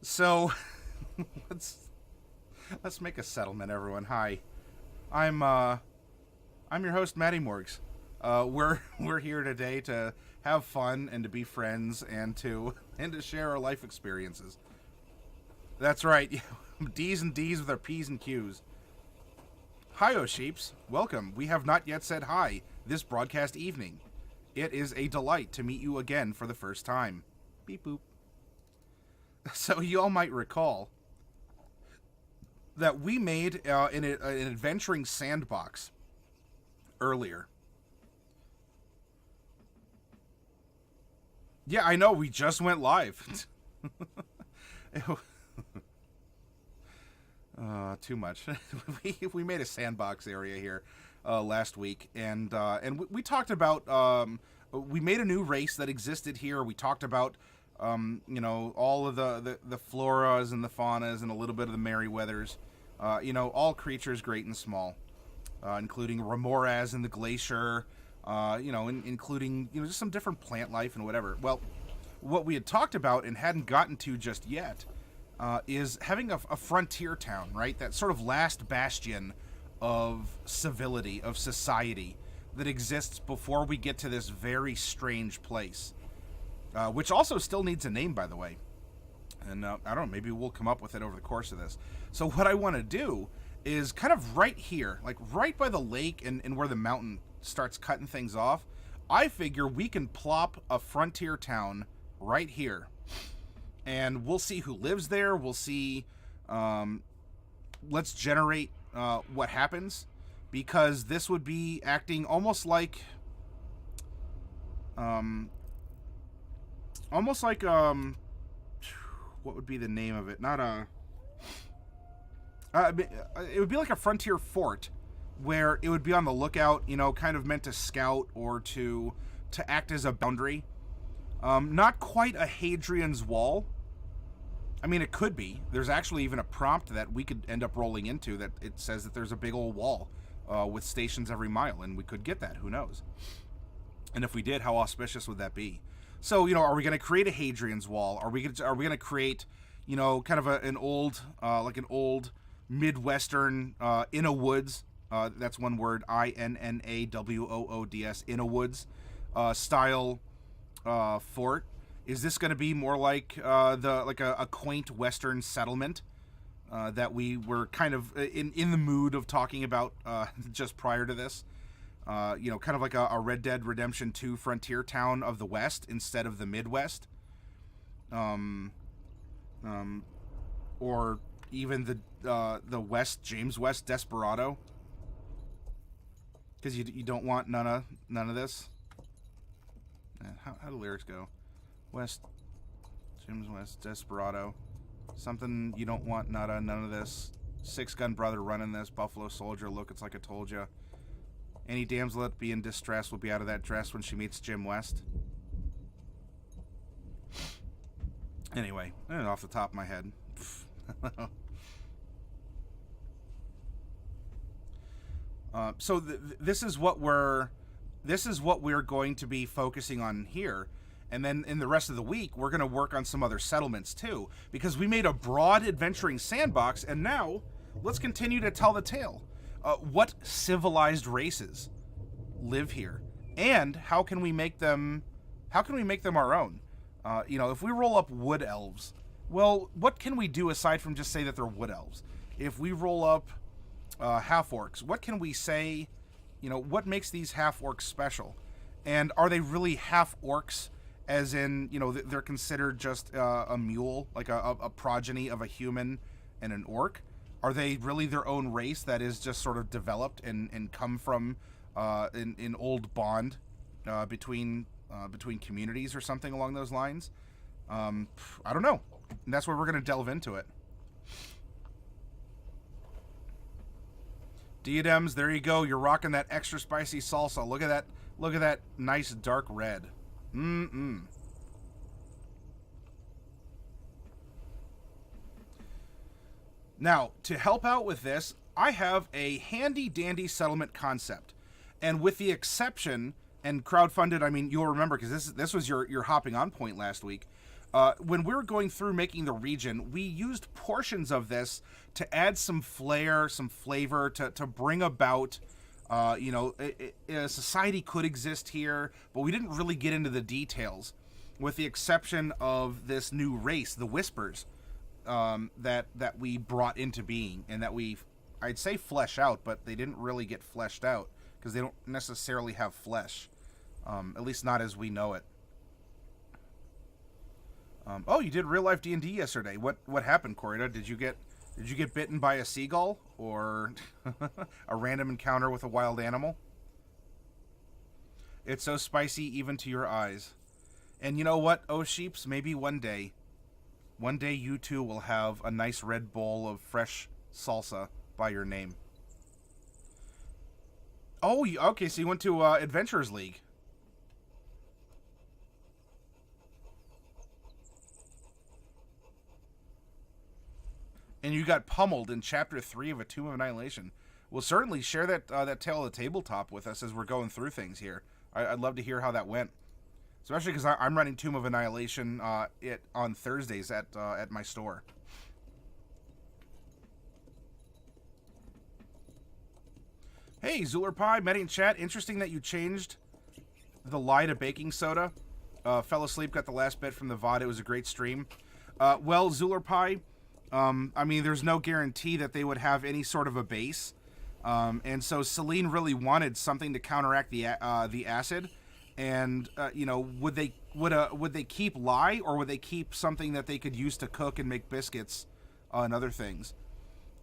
So let's let's make a settlement, everyone. Hi, I'm I'm your host, Matty Morgs. We're here today to have fun and to be friends and to share our life experiences. That's right, D's and D's with our P's and Q's. Hi, O sheeps. Welcome. We have not yet said hi this broadcast evening. It is a delight to meet you again for the first time. Beep boop. So you all might recall that we made an adventuring sandbox earlier. Yeah, I know. We just went live. Too much. we made a sandbox area here last week, and we talked about we made a new race that existed here. We talked about all of the floras and the faunas and a little bit of the Merryweathers. All creatures great and small, including Remoras in the glacier. Including just some different plant life and whatever. Well, what we had talked about and hadn't gotten to just yet is having a frontier town, right? That sort of last bastion of civility, of society that exists before we get to this very strange place, which also still needs a name, by the way. And I don't know, maybe we'll come up with it over the course of this. So what I want to do is kind of right here, like right by the lake and where the mountain starts cutting things off, I figure we can plop a frontier town right here. And we'll see who lives there. We'll see, let's generate what happens. Because this would be acting almost like, what would be the name of it? Not a, it would be like a frontier fort, where it would be on the lookout, kind of meant to scout or to act as a boundary. Not quite a Hadrian's Wall. I mean, it could be. There's actually even a prompt that we could end up rolling into that it says that there's a big old wall with stations every mile, and we could get that. Who knows? And if we did, how auspicious would that be? So, are we going to create a Hadrian's Wall? Are we going to create, kind of an old Midwestern in a woods? That's one word, INNAWOODS, in a woods style fort. Is this going to be more like a quaint Western settlement that we were kind of in the mood of talking about just prior to this? Kind of like a Red Dead Redemption 2 frontier town of the West instead of the Midwest, or even the West, James West Desperado. Because you don't want none of this. How do the lyrics go? West, James West Desperado, something you don't want none of this. Six Gun Brother running this. Buffalo Soldier, look, it's like I told ya. Any damsel that be in distress will be out of that dress when she meets Jim West. Anyway, off the top of my head. So this is what we're going to be focusing on here, and then in the rest of the week we're going to work on some other settlements too, because we made a broad adventuring sandbox, and now let's continue to tell the tale. What civilized races live here, and how can we make them our own? If we roll up wood elves, well, what can we do aside from just say that they're wood elves? If we roll up half-orcs, what can we say? What makes these half-orcs special? And are they really half-orcs, as in, they're considered just a mule, like a progeny of a human and an orc? Are they really their own race that is just sort of developed and come from an old bond between communities or something along those lines? I don't know. And that's where we're going to delve into it. Diadems, there you go. You're rocking that extra spicy salsa. Look at that. Look at that nice dark red. Mm-mm. Now, to help out with this, I have a handy-dandy settlement concept. And with the exception, and crowdfunded, I mean, you'll remember, because this was your hopping on point last week. When we were going through making the region, we used portions of this to add some flair, some flavor, to bring about, a society could exist here, but we didn't really get into the details, with the exception of this new race, the Whispers, that we brought into being, and that I'd say flesh out, but they didn't really get fleshed out, because they don't necessarily have flesh, at least not as we know it. Oh, you did real life D&D yesterday. What happened, Corita? Did you get bitten by a seagull, or a random encounter with a wild animal? It's so spicy even to your eyes. And you know what, oh sheeps, maybe one day you too will have a nice red bowl of fresh salsa by your name. Oh, okay, so you went to Adventurers League. And you got pummeled in Chapter 3 of A Tomb of Annihilation. We'll certainly share that tale of the tabletop with us as we're going through things here. I'd love to hear how that went. Especially because I'm running Tomb of Annihilation on Thursdays at my store. Hey, Zuler Pie, Medi in chat. Interesting that you changed the lye to baking soda. Fell asleep, got the last bit from the VOD. It was a great stream. Well, Zuler Pie, I mean, there's no guarantee that they would have any sort of a base. And so Celine really wanted something to counteract the acid. And would they keep lye, or would they keep something that they could use to cook and make biscuits and other things?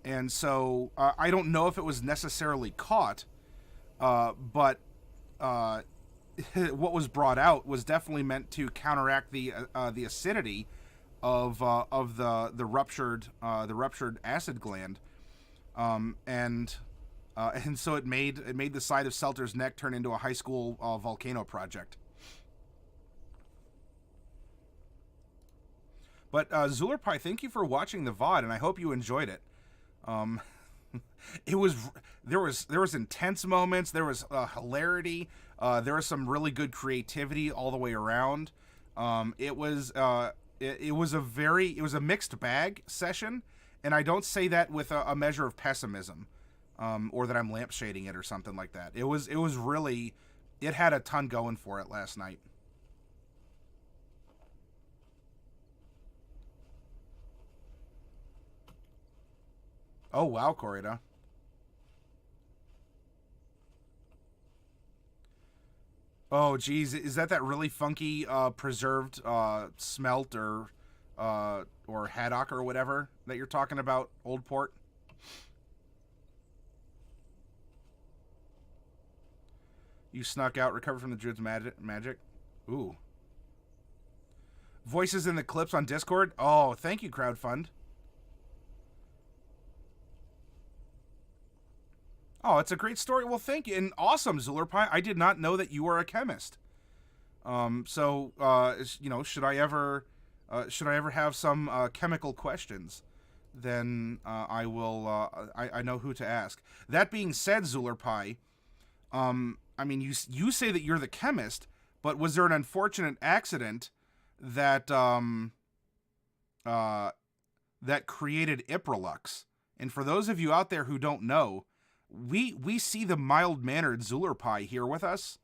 And so I don't know if it was necessarily caught, but what was brought out was definitely meant to counteract the acidity of the ruptured acid gland, and so it made the side of Selter's neck turn into a high school volcano project. But Zuler Pie, thank you for watching the VOD, and I hope you enjoyed it. There was intense moments. There was hilarity. There was some really good creativity all the way around. It was a mixed bag session, and I don't say that with a measure of pessimism, or that I'm lampshading it or something like that. It was really, it had a ton going for it last night. Oh, wow, Corita. Oh, geez. Is that really funky preserved smelt or haddock or whatever that you're talking about, Old Port? You snuck out, recovered from the Druid's magic. Ooh. Voices in the clips on Discord? Oh, thank you, Crowdfund. Oh, it's a great story. Well, thank you. And awesome, Zuler Pie. I did not know that you were a chemist. Should I ever have some chemical questions, then I will. I know who to ask. That being said, Zuler Pie, I mean, you say that you're the chemist, but was there an unfortunate accident that that created Iprolux? And for those of you out there who don't know, we see the mild-mannered Zuler Pie here with us,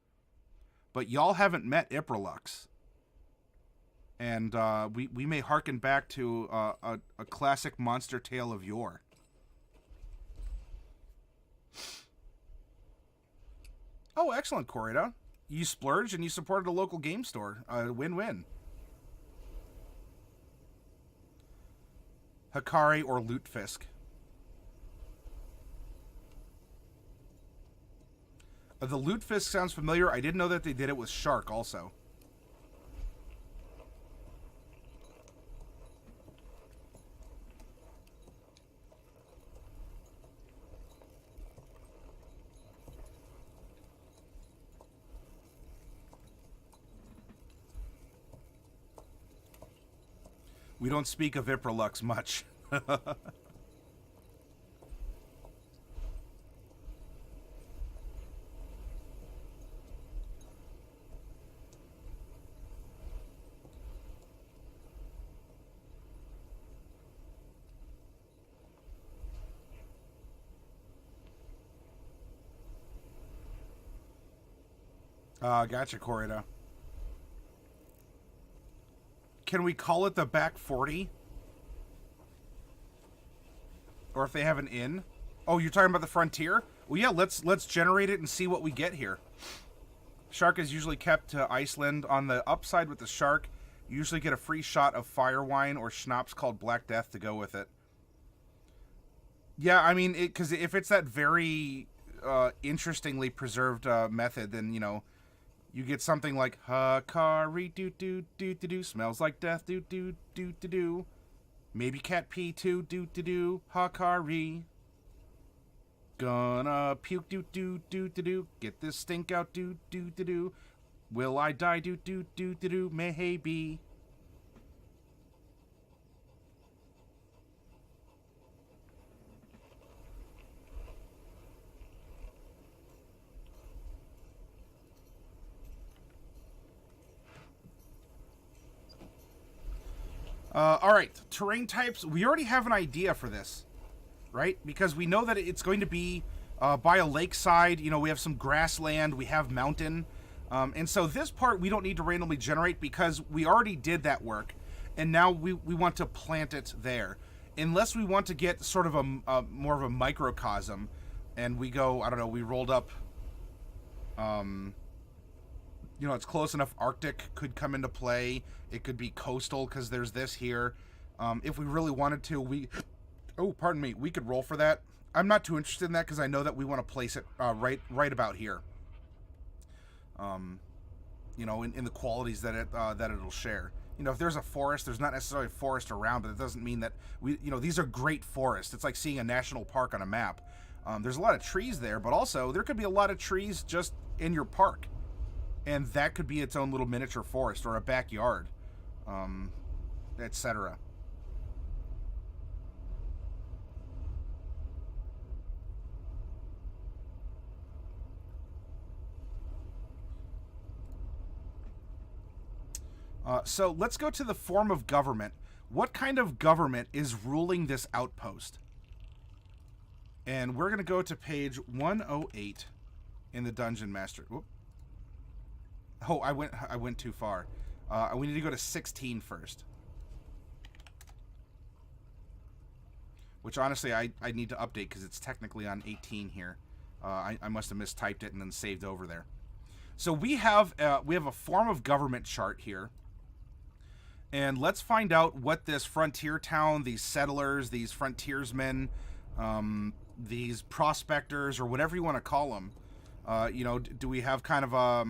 but y'all haven't met Iprolux. And we may harken back to a classic monster tale of yore. Oh, excellent, Corita. You splurged and you supported a local game store. Win-win. Hikari or Lutefisk. The Lutefisk sounds familiar. I didn't know that they did it with Shark also. We don't speak of Iprolux much. Gotcha, Corrida. Can we call it the back 40? Or if they have an inn? Oh, you're talking about the frontier? Well, yeah, let's generate it and see what we get here. Shark is usually kept to Iceland. On the upside with the shark, you usually get a free shot of fire wine or schnapps called Black Death to go with it. Yeah, I mean, because if it's that very interestingly preserved method, then, you get something like Hakari doo doo doo doo doo, smells like death doo doo doo doo doo. Maybe cat pee too doo doo doo, Hakari. Gonna puke doo doo doo doo doo, get this stink out doo doo doo doo. Will I die doo doo doo doo doo, maybe. All right, terrain types. We already have an idea for this, right? Because we know that it's going to be by a lakeside. We have some grassland. We have mountain. And so this part we don't need to randomly generate because we already did that work. And now we want to plant it there. Unless we want to get sort of a more of a microcosm. And we go, I don't know, we rolled up... it's close enough. Arctic could come into play. It could be coastal because there's this here. If we really wanted to, we could roll for that. I'm not too interested in that because I know that we want to place it right about here. In the qualities that it'll share. If there's a forest, there's not necessarily a forest around, but it doesn't mean that these are great forests. It's like seeing a national park on a map. There's a lot of trees there, but also there could be a lot of trees just in your park. And that could be its own little miniature forest or a backyard, etc. So let's go to the form of government. What kind of government is ruling this outpost? And we're going to go to page 108 in the Dungeon Master. Whoop. Oh, I went too far. We need to go to 16 first. Which, honestly, I need to update because it's technically on 18 here. I must have mistyped it and then saved over there. So we have a form of government chart here. And let's find out what this frontier town, these settlers, these frontiersmen, these prospectors, or whatever you want to call them. Do we have kind of a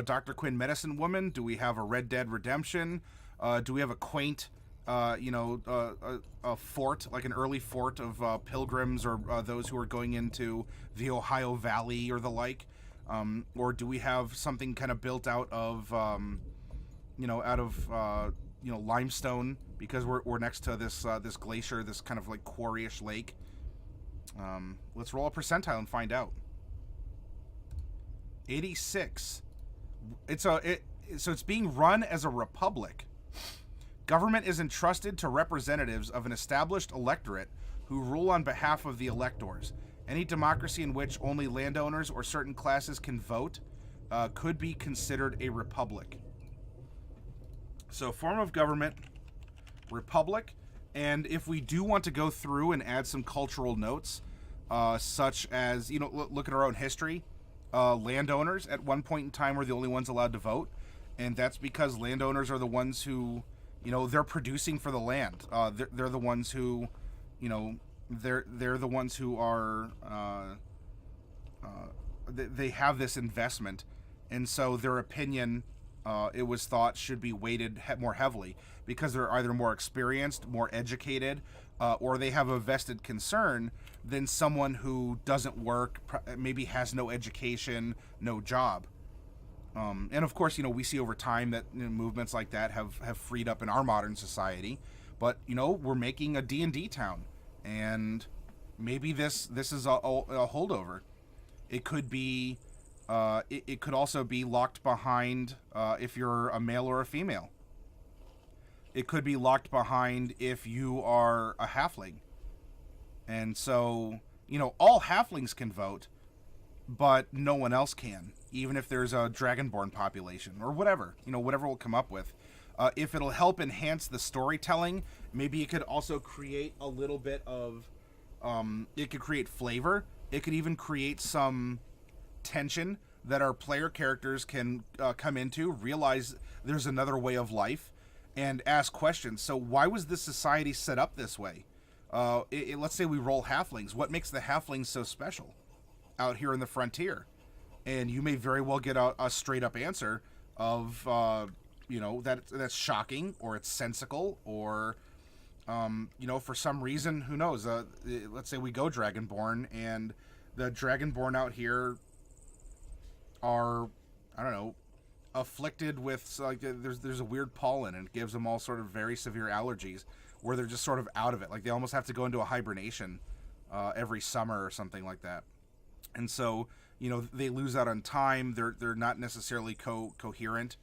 Dr. Quinn medicine woman? Do we have a Red Dead Redemption? Do we have a quaint, a fort, like an early fort of pilgrims or those who are going into the Ohio Valley or the like? Or do we have something kind of built out of, limestone because we're next to this this glacier, this kind of like quarry-ish lake? Let's roll a percentile and find out. 86. So it's being run as a republic. Government is entrusted to representatives of an established electorate who rule on behalf of the electors. Any democracy in which only landowners or certain classes can vote could be considered a republic. So form of government, republic, and if we do want to go through and add some cultural notes, such as, look at our own history, landowners at one point in time were the only ones allowed to vote, and that's because landowners are the ones who, they're producing for the land. They're the ones who, they're the ones who are, they have this investment, and so their opinion, it was thought, should be weighted more heavily because they're either more experienced, more educated, or they have a vested concern than someone who doesn't work, maybe has no education, no job. And of course, we see over time that movements like that have freed up in our modern society. But, we're making a D&D town, and maybe this is a holdover. It could be, it could also be locked behind if you're a male or a female. It could be locked behind if you are a halfling. And so, all halflings can vote, but no one else can. even if there's a dragonborn population or whatever, whatever we'll come up with. If it'll help enhance the storytelling, maybe it could also create a little bit of, it could create flavor. It could even create some tension that our player characters can come into, realize there's another way of life, and ask questions. So why was this society set up this way? Let's say we roll halflings. What makes the halflings so special out here in the frontier? And you may very well get a straight up answer of, that's shocking, or it's sensical, or, for some reason, who knows? Let's say we go Dragonborn, and the Dragonborn out here are, I don't know, afflicted with, like, there's a weird pollen, and it gives them all sort of very severe allergies, where they're just sort of out of it. Like, they almost have to go into a hibernation every summer or something like that. And so, they lose out on time. They're not necessarily coherent.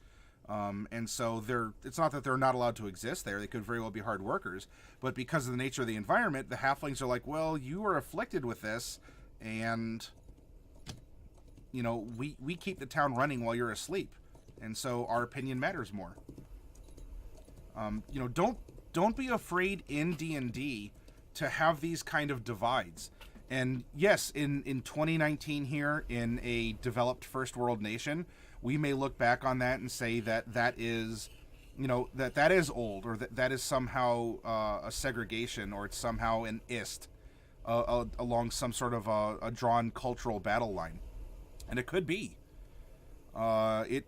And so it's not that they're not allowed to exist there. They could very well be hard workers. But because of the nature of the environment, the halflings are like, well, you are afflicted with this, and, we keep the town running while you're asleep. And so our opinion matters more. Don't be afraid in D&D to have these kind of divides. And yes, in 2019 here, in a developed first world nation, we may look back on that and say that is, that is old, or that is somehow a segregation, or it's somehow an ist along some sort of a drawn cultural battle line. And it could be. It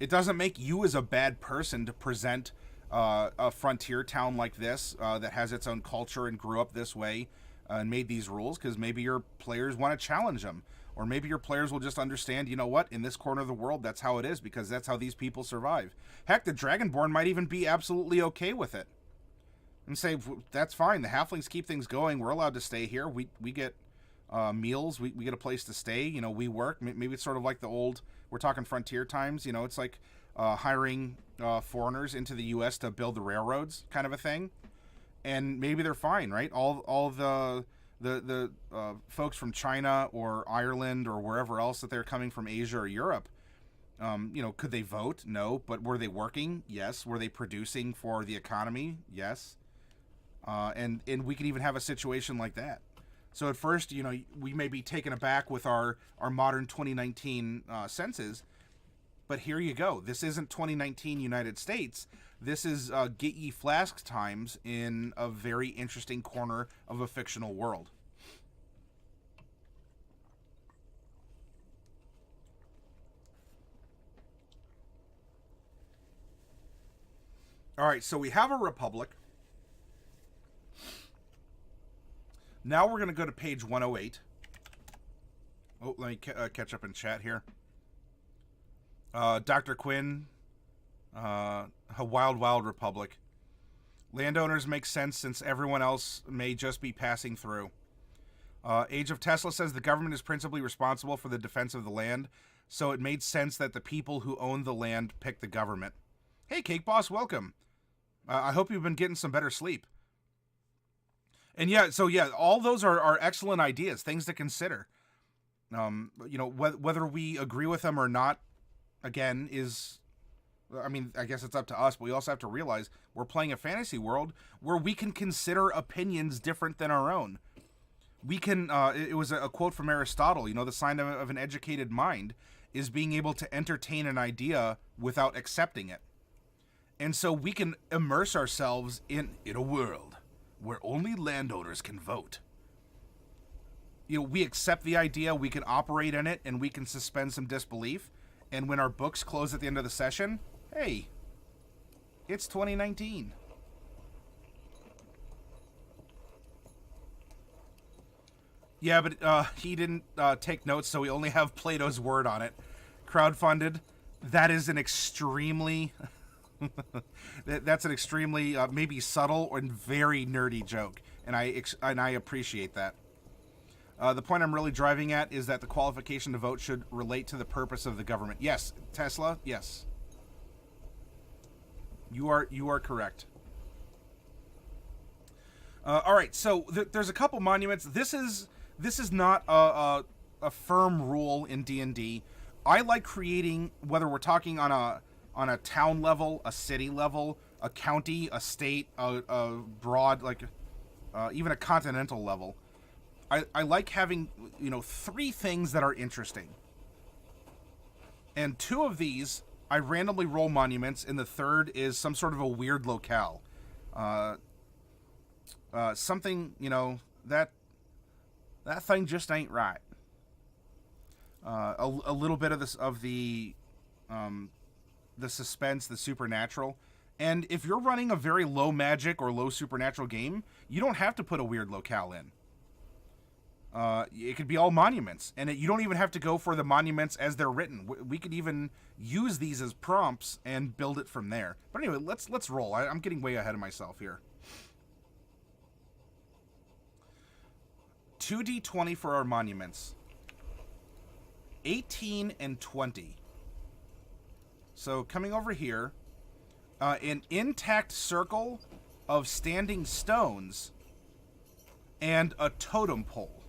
doesn't make you as a bad person to present a frontier town like this that has its own culture and grew up this way and made these rules, because maybe your players want to challenge them. Or maybe your players will just understand, in this corner of the world, that's how it is, because that's how these people survive. Heck, the Dragonborn might even be absolutely okay with it. And say, that's fine, the halflings keep things going, we're allowed to stay here, we get meals, we get a place to stay, we work. Maybe it's sort of like the old, we're talking frontier times, it's like hiring foreigners into the U.S. to build the railroads, kind of a thing. And maybe they're fine, right? All the folks from China or Ireland or wherever else that they're coming from, Asia or Europe, could they vote? No. But were they working? Yes. Were they producing for the economy? Yes. And we could even have a situation like that. So at first, we may be taken aback with our modern 2019 senses, but here you go. This isn't 2019 United States. This is Get Ye Flask times in a very interesting corner of a fictional world. All right, so we have a republic. Now we're going to go to page 108. Oh, let me catch up in chat here. Dr. Quinn, a wild, wild republic. Landowners make sense since everyone else may just be passing through. Age of Tesla says the government is principally responsible for the defense of the land, so it made sense that the people who own the land pick the government. Hey, Cake Boss, welcome. I hope you've been getting some better sleep. And all those are excellent ideas, things to consider. Whether we agree with them or not, again, I guess it's up to us, but we also have to realize we're playing a fantasy world where we can consider opinions different than our own. We can, it was a quote from Aristotle, the sign of an educated mind is being able to entertain an idea without accepting it. And so we can immerse ourselves in a world where only landowners can vote. We accept the idea, we can operate in it, and we can suspend some disbelief. And when our books close at the end of the session, hey, it's 2019. Yeah, but he didn't take notes, so we only have Plato's word on it. Crowdfunded. That is an extremely... that's an extremely maybe subtle and very nerdy joke, and I appreciate that. The point I'm really driving at is that the qualification to vote should relate to the purpose of the government. Yes, Tesla. Yes, you are correct. All right, so there's a couple monuments. This is not a firm rule in D&D. I like creating, whether we're talking on a town level, a city level, a county, a state, a broad, like even a continental level. I like having, three things that are interesting. And two of these, I randomly roll monuments, and the third is some sort of a weird locale. Uh, Something, that thing just ain't right. A little bit of this of the suspense, the supernatural. And if you're running a very low magic or low supernatural game, you don't have to put a weird locale in. It could be all monuments, and you don't even have to go for the monuments as they're written. We could even use these as prompts and build it from there. But anyway, let's roll. I'm getting way ahead of myself here. 2d20 for our monuments. 18 and 20. So coming over here, an intact circle of standing stones and a totem pole.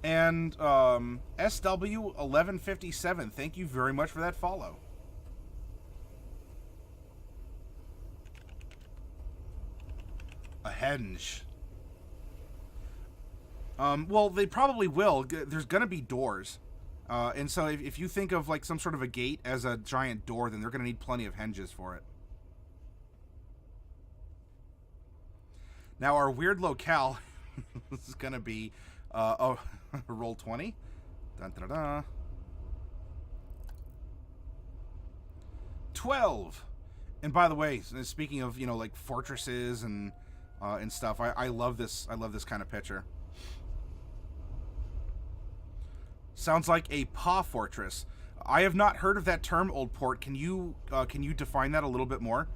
And SW1157, thank you very much for that follow. A henge. Well, they probably will. There's going to be doors. And so if you think of like some sort of a gate as a giant door, then they're going to need plenty of henges for it. Now, our weird locale, this is going to be, roll 20. Dun, dun, dun, dun. 12. And by the way, speaking of, like fortresses and stuff, I love this. I love this kind of picture. Sounds like a paw fortress. I have not heard of that term, Old Port. Can you define that a little bit more?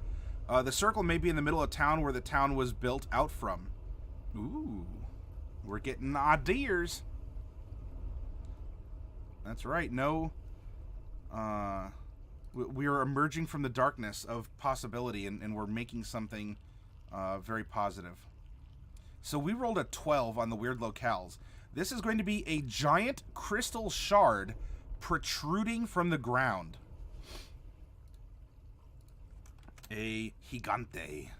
The circle may be in the middle of town where the town was built out from. Ooh, we're getting ideas. That's right. No, we are emerging from the darkness of possibility, and we're making something very positive. So we rolled a 12 on the weird locales. This is going to be a giant crystal shard protruding from the ground. A gigante.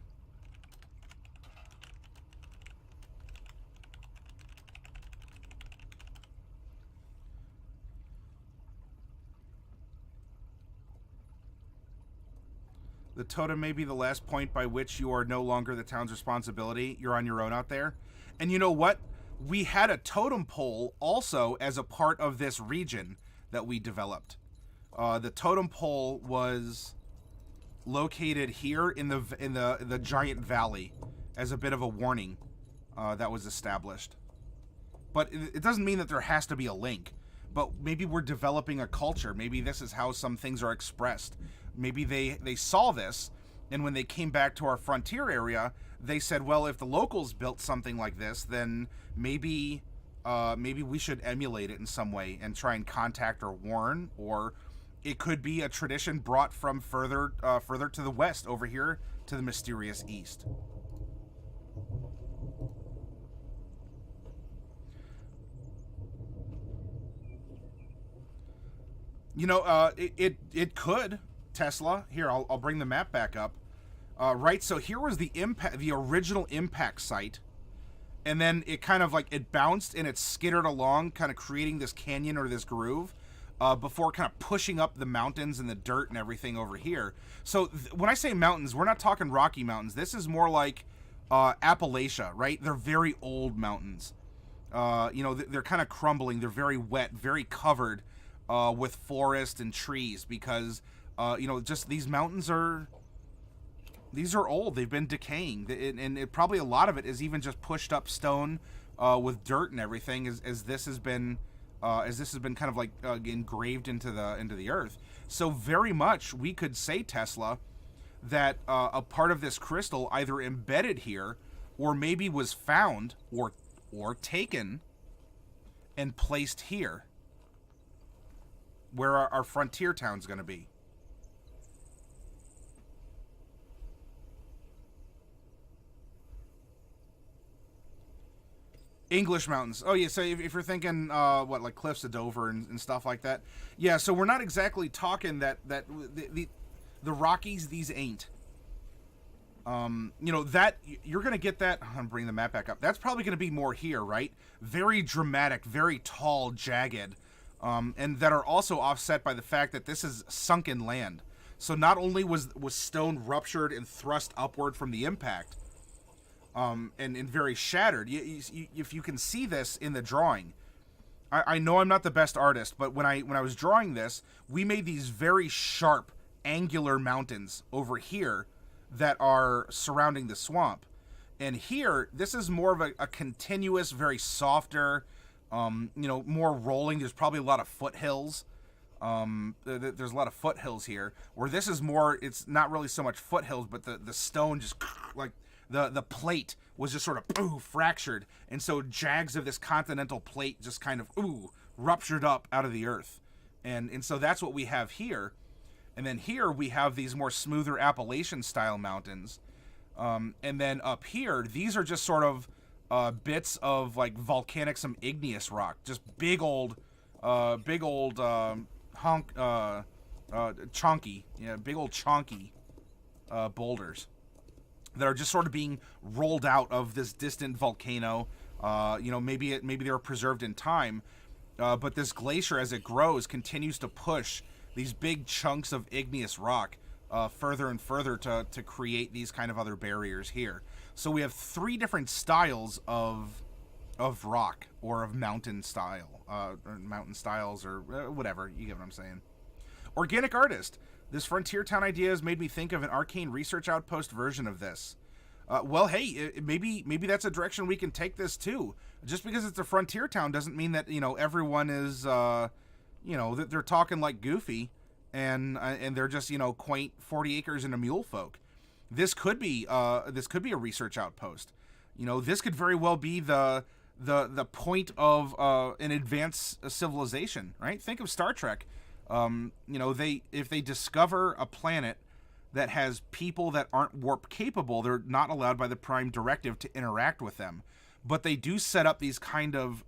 The totem may be the last point by which you are no longer the town's responsibility. You're on your own out there. And you know what? We had a totem pole also as a part of this region that we developed. The totem pole was located here in the giant valley as a bit of a warning that was established. But it doesn't mean that there has to be a link. But maybe we're developing a culture. Maybe this is how some things are expressed. Maybe they saw this, and when they came back to our frontier area, they said, well, if the locals built something like this, then maybe we should emulate it in some way and try and contact or warn, or it could be a tradition brought from further to the west, over here to the mysterious east. It could, Tesla. Here, I'll bring the map back up. Right, so here was the original impact site, and then it kind of like it bounced and it skittered along, kind of creating this canyon or this groove, before kind of pushing up the mountains and the dirt and everything over here. So when I say mountains, we're not talking Rocky Mountains. This is more like Appalachia, right? They're very old mountains. They're kind of crumbling. They're very wet, very covered with forest and trees because, just these mountains are old. They've been decaying, and probably a lot of it is even just pushed up stone with dirt and everything, as this has been kind of like engraved into the earth. So very much we could say, Tesla, that a part of this crystal either embedded here, or maybe was found or taken and placed here, where our frontier town's going to be. English mountains. Oh yeah, so if you're thinking what, like cliffs of Dover and stuff like that, yeah. So we're not exactly talking that the Rockies. These ain't. You know that you're gonna get that. I'm gonna bring the map back up. That's probably gonna be more here, right? Very dramatic, very tall, jagged, and that are also offset by the fact that this is sunken land. So not only was stone ruptured and thrust upward from the impact, and very shattered. If you can see this in the drawing, I know I'm not the best artist, but when I was drawing this, we made these very sharp, angular mountains over here that are surrounding the swamp. And here, this is more of a continuous, very softer, more rolling. There's probably a lot of foothills. There's a lot of foothills here, where this is more, it's not really so much foothills, but the stone just, like, the plate was just sort of, fractured. And so jags of this continental plate just kind of, ruptured up out of the earth. And so that's what we have here. And then here we have these more smoother Appalachian-style mountains. And then up here, these are just sort of bits of, like, volcanic, some igneous rock. Just big old chunky, big old chonky boulders that are just sort of being rolled out of this distant volcano. Maybe they were preserved in time, but this glacier, as it grows, continues to push these big chunks of igneous rock further and further to create these kind of other barriers here. So we have three different styles of rock, or of mountain style, or mountain styles, or whatever. You get what I'm saying. Organic artist. This frontier town idea has made me think of an arcane research outpost version of this. Well, hey, maybe that's a direction we can take this too. Just because it's a frontier town doesn't mean that everyone is that they're talking like Goofy, and they're just quaint 40 acres and a mule folk. This could be a research outpost. This could very well be the point of an advanced civilization, right? Think of Star Trek. If they discover a planet that has people that aren't warp capable, they're not allowed by the Prime Directive to interact with them. But they do set up these kind of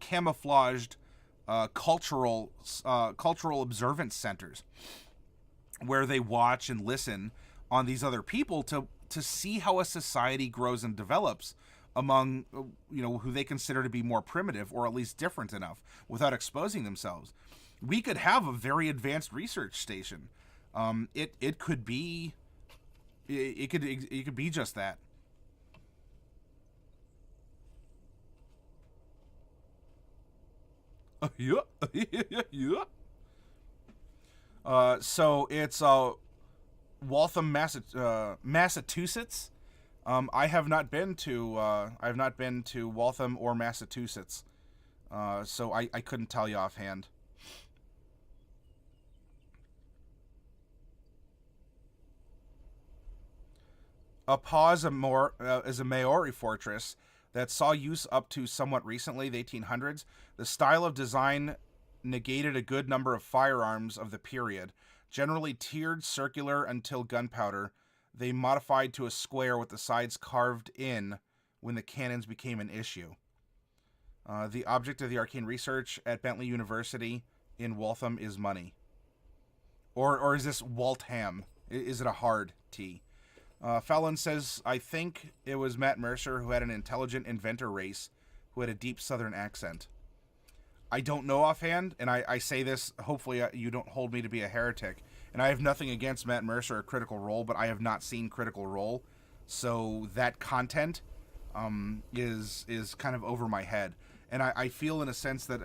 camouflaged cultural observance centers where they watch and listen on these other people to see how a society grows and develops among who they consider to be more primitive, or at least different enough, without exposing themselves. We could have a very advanced research station. It could be just that. Yeah. So it's Waltham, Massachusetts. I have not been to Waltham or Massachusetts, so I couldn't tell you offhand. A pause is a Maori fortress that saw use up to somewhat recently, the 1800s. The style of design negated a good number of firearms of the period, generally tiered, circular until gunpowder. They modified to a square with the sides carved in when the cannons became an issue. The object of the arcane research at Bentley University in Waltham is money. Or is this Waltham? Is it a hard T? Fallon says, I think it was Matt Mercer who had an intelligent inventor race who had a deep southern accent. I don't know offhand, and I say this, hopefully you don't hold me to be a heretic, and I have nothing against Matt Mercer or Critical Role, but I have not seen Critical Role, so that content is kind of over my head. And I feel in a sense that,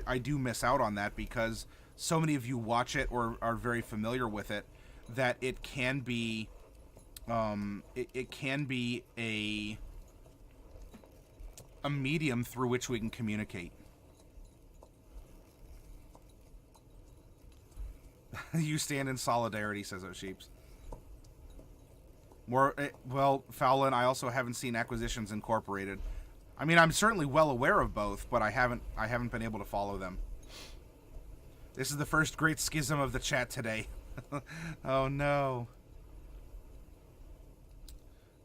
I do miss out on that because so many of you watch it or are very familiar with it, that it can be... it can be a medium through which we can communicate. You stand in solidarity, says O'Sheeps. Well, Fallon, I also haven't seen Acquisitions Incorporated. I mean, I'm certainly well aware of both, but I haven't been able to follow them. This is the first great schism of the chat today. Oh no.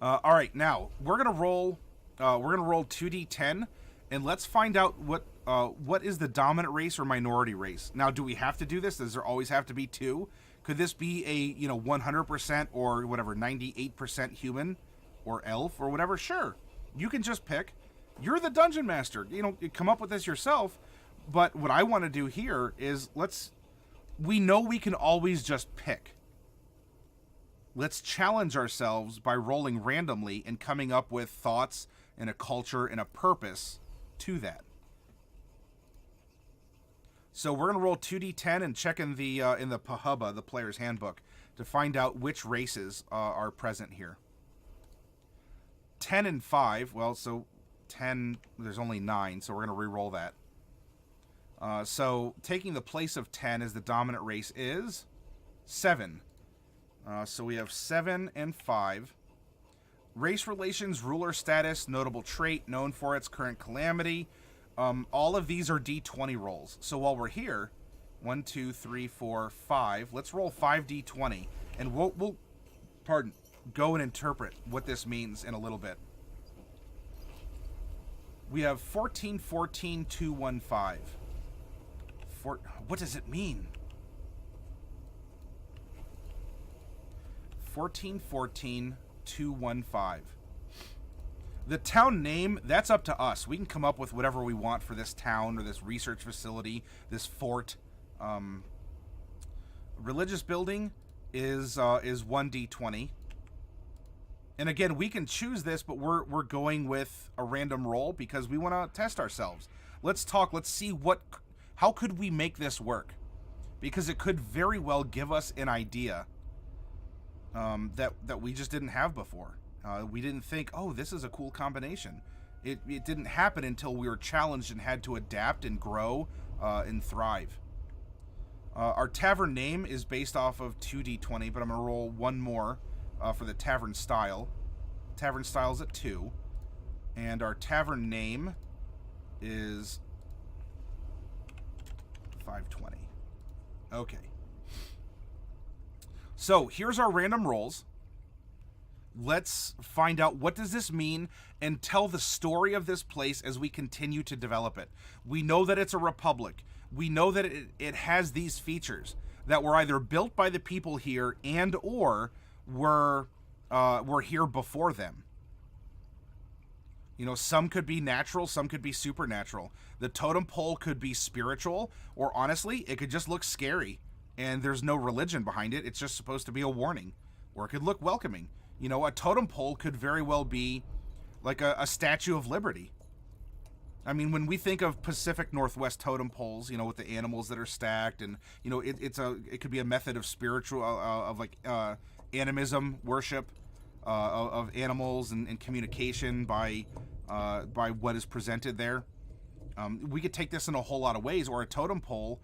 All right, now we're gonna roll 2d10, and let's find out what is the dominant race or minority race. Now, do we have to do this? Does there always have to be two? Could this be a 100% or whatever 98% human or elf or whatever? Sure, you can just pick. You're the dungeon master. You come up with this yourself. But what I want to do here is we know we can always just pick. Let's challenge ourselves by rolling randomly and coming up with thoughts and a culture and a purpose to that. So we're going to roll 2d10 and check in the PHUBA, the player's handbook, to find out which races are present here. 10 and 5. Well, so 10, there's only 9, so we're going to re-roll that. So taking the place of 10 as the dominant race is 7. So we have 7 and 5. Race relations, ruler status, notable trait, known for its current calamity. All of these are d20 rolls. So while we're here, 1, 2, 3, 4, 5. Let's roll 5 d20, and we'll go and interpret what this means in a little bit. We have 14, 14, 2, 1, 5. What does it mean? 14, 14, 2, 1, 5. The town name, that's up to us. We can come up with whatever we want for this town or this research facility, this fort. Religious building is 1d20. And again, we can choose this, but we're going with a random roll because we want to test ourselves. Let's see how could we make this work? Because it could very well give us an idea that we just didn't have before. We didn't think, oh, this is a cool combination. It didn't happen until we were challenged and had to adapt and grow and thrive. Our tavern name is based off of 2d20, but I'm going to roll one more for the tavern style. Tavern style is at 2. And our tavern name is 520. Okay. So here's our random rolls. Let's find out what does this mean and tell the story of this place as we continue to develop it. We know that it's a republic. We know that it has these features that were either built by the people here and or were here before them. Some could be natural, some could be supernatural. The totem pole could be spiritual, or honestly, it could just look scary and there's no religion behind it. It's just supposed to be a warning, or it could look welcoming. A totem pole could very well be like a Statue of Liberty. I mean, when we think of Pacific Northwest totem poles, with the animals that are stacked, and it could be a method of spiritual animism worship of animals and communication by what is presented there. We could take this in a whole lot of ways, or a totem pole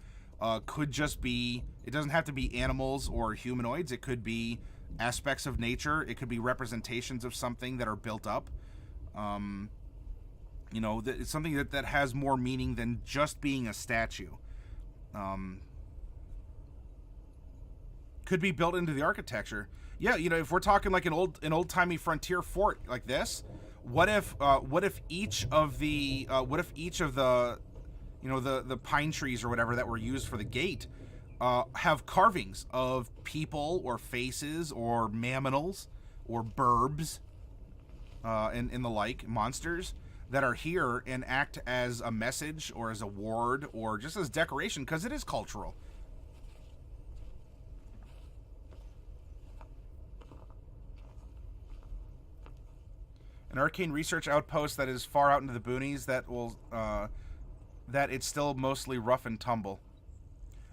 could just be. It doesn't have to be animals or humanoids. It could be aspects of nature. It could be representations of something that are built up. It's something that has more meaning than just being a statue. Could be built into the architecture. Yeah, if we're talking like an old-timey frontier fort like this, what if each of the the pine trees or whatever that were used for the gate have carvings of people or faces or mammalons or burbs and the like, monsters that are here and act as a message or as a ward or just as decoration, because it is cultural. An arcane research outpost that is far out into the boonies that it's still mostly rough and tumble.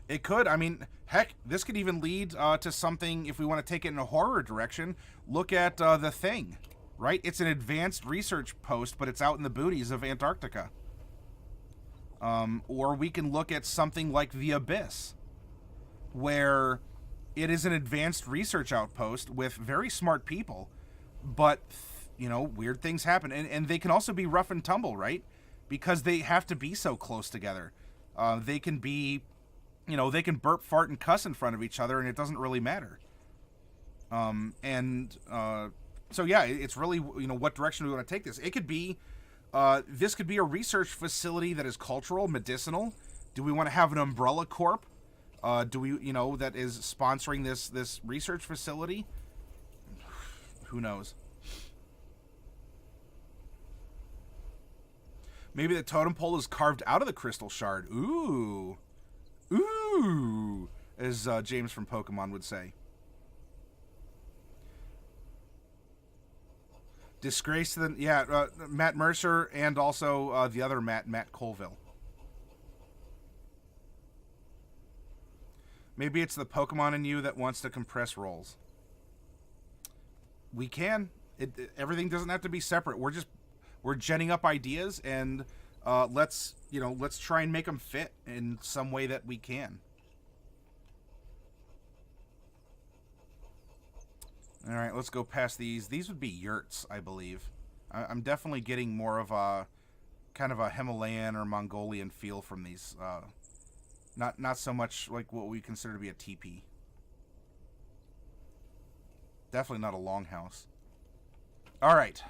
It could. I mean, heck, this could even lead to something, if we want to take it in a horror direction. Look at The Thing, right? It's an advanced research post, but it's out in the boonies of Antarctica. Or we can look at something like The Abyss, where it is an advanced research outpost with very smart people, but, weird things happen. And they can also be rough and tumble, right? Because they have to be so close together. They can be... they can burp, fart, and cuss in front of each other, and it doesn't really matter. So yeah, it's really, what direction we want to take this. It could be This could be a research facility that is cultural, medicinal. Do we want to have an umbrella corp? Do we, that is sponsoring this research facility? Who knows? Maybe the totem pole is carved out of the crystal shard. Ooh. Ooh. As James from Pokemon would say. Disgrace to the... Yeah, Matt Mercer and also the other Matt Colville. Maybe it's the Pokemon in you that wants to compress rolls. We can. Everything doesn't have to be separate. We're genning up ideas, and let's try and make them fit in some way that we can. All right, let's go past these. These would be yurts, I believe. I'm definitely getting more of a kind of a Himalayan or Mongolian feel from these. Not so much like what we consider to be a teepee. Definitely not a longhouse. All right.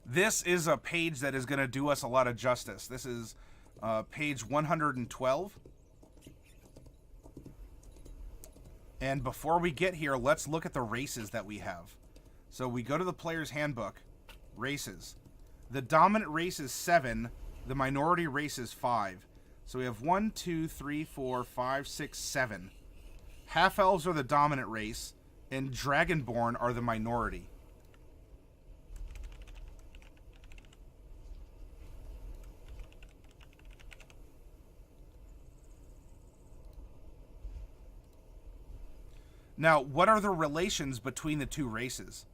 This is a page that is going to do us a lot of justice. This is page 112. And before we get here, let's look at the races that we have. So we go to the player's handbook. Races. The dominant race is 7. The minority race is 5. So we have 1, 2, 3, 4, 5, 6, 7. Half-elves are the dominant race, and Dragonborn are the minority. Now, what are the relations between the two races?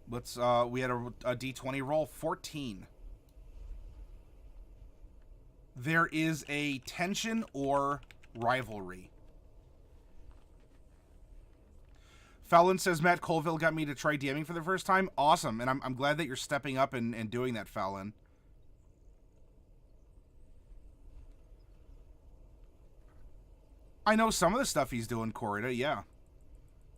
Let's, we had a D20 roll, 14. There is a tension or rivalry. Fallon says, Matt Colville got me to try DMing for the first time. Awesome, and I'm glad that you're stepping up and doing that, Fallon. I know some of the stuff he's doing, Corrida, yeah.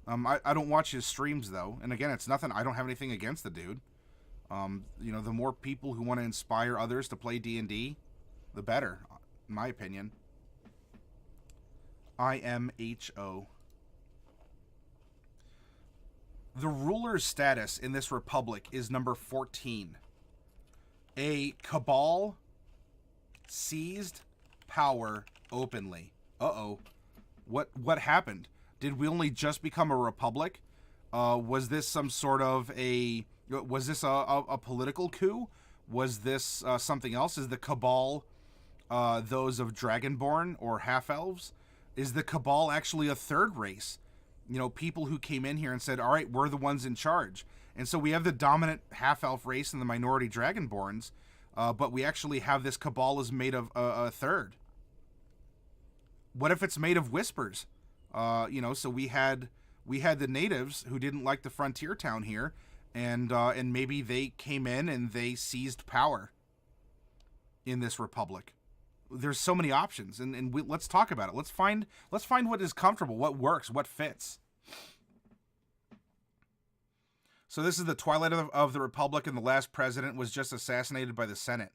I don't watch his streams, though. And again, it's nothing. I don't have anything against the dude. The more people who want to inspire others to play D&D, the better, in my opinion. IMHO. The ruler's status in this republic is number 14. A cabal seized power openly. Uh-oh. What happened? Did we only just become a republic? Was this some sort of a... Was this a political coup? Was this something else? Is the Cabal those of Dragonborn or half-elves? Is the Cabal actually a third race? People who came in here and said, all right, we're the ones in charge. And so we have the dominant half-elf race and the minority Dragonborns, but we actually have this Cabal is made of a third. What if it's made of whispers? So we had the natives who didn't like the frontier town here, and maybe they came in and they seized power in this republic. There's so many options, and let's talk about it. Let's find what is comfortable, what works, what fits. So this is the twilight of the republic, and the last president was just assassinated by the Senate.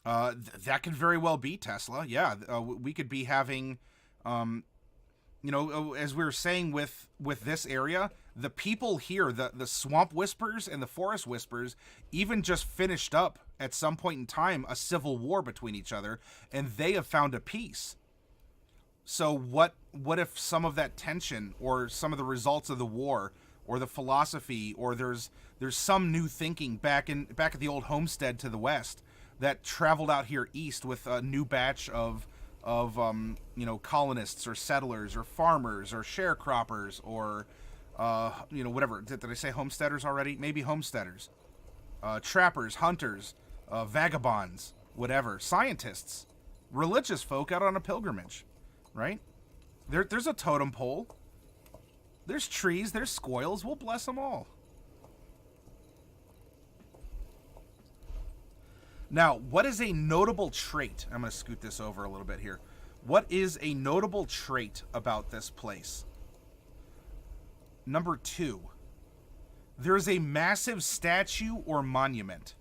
That could very well be Tesla. Yeah, we could be having. As we were saying with this area, the people here, the swamp whispers and the forest whispers, even just finished up at some point in time a civil war between each other, and they have found a peace. So what if some of that tension or some of the results of the war or the philosophy or there's some new thinking back at the old homestead to the west that traveled out here east with a new batch of colonists or settlers or farmers or sharecroppers or, whatever. Did I say homesteaders already? Maybe homesteaders. Trappers, hunters, vagabonds, whatever. Scientists. Religious folk out on a pilgrimage, right? There's a totem pole. There's trees. There's squirrels. We'll bless them all. Now, what is a notable trait? I'm going to scoot this over a little bit here. What is a notable trait about this place? Number 2. There's a massive statue or monument.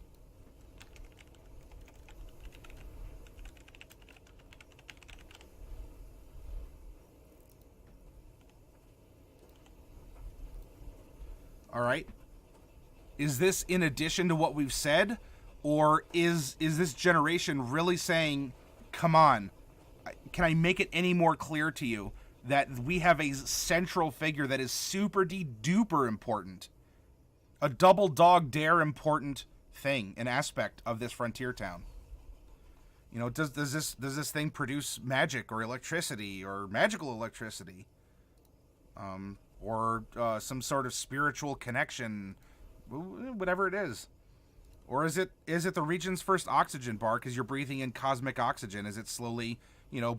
All right. Is this in addition to what we've said, or is this generation really saying, "Come on, can I make it any more clear to you that we have a central figure that is super duper important, a double dog dare important thing, an aspect of this frontier town"? You know, does this thing produce magic or electricity or magical electricity? Or some sort of spiritual connection, whatever it is. Or is it the region's first oxygen bar because you're breathing in cosmic oxygen as it's slowly,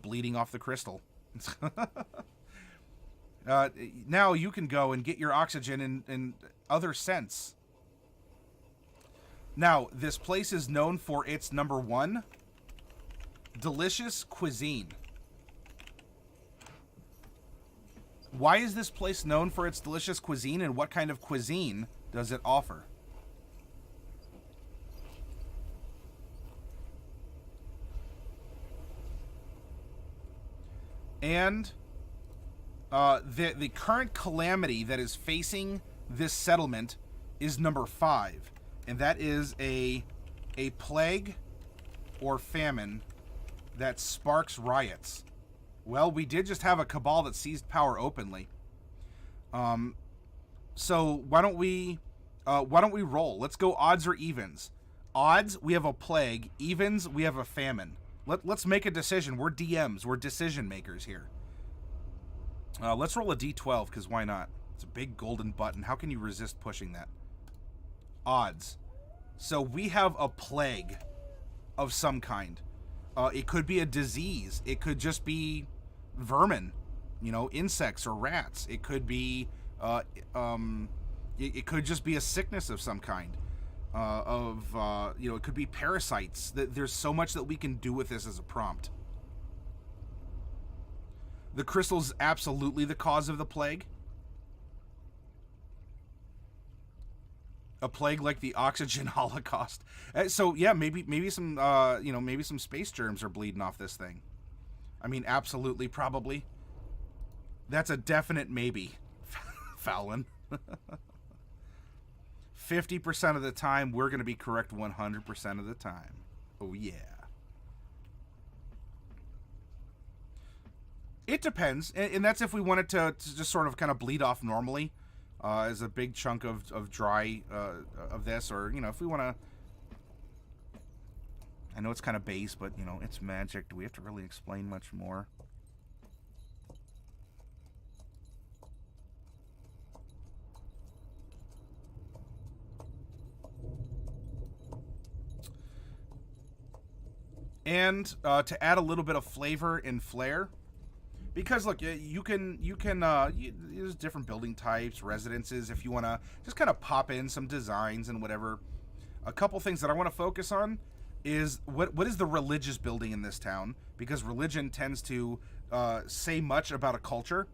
bleeding off the crystal? Now you can go and get your oxygen in other scents. Now, this place is known for its number one, delicious cuisine. Why is this place known for its delicious cuisine, and what kind of cuisine does it offer? And the current calamity that is facing this settlement is number 5, and that is a plague or famine that sparks riots. Well, we did just have a cabal that seized power openly. So why don't we roll? Let's go odds or evens. Odds, we have a plague. Evens, we have a famine. Let's make a decision. We're DMs. We're decision makers here. Let's roll a d12, because why not? It's a big golden button. How can you resist pushing that? Odds. So we have a plague of some kind. It could be a disease. It could just be vermin, insects or rats. It could be, it could just be a sickness of some kind. It could be parasites. There's so much that we can do with this as a prompt. The crystal's absolutely the cause of the plague. A plague like the oxygen holocaust. So yeah, maybe some maybe some space germs are bleeding off this thing. I mean, absolutely, probably. That's a definite maybe, Fallon. 50% of the time, we're going to be correct 100% of the time. Oh yeah. It depends, and that's if we wanted to just sort of kind of bleed off normally. As a big chunk of dry of this, or if we want to. I know it's kind of base, but it's magic. Do we have to really explain much more? And to add a little bit of flavor and flair. Because look, you can use different building types, residences, if you want to just kind of pop in some designs and whatever. A couple things that I want to focus on is what is the religious building in this town, because religion tends to say much about a culture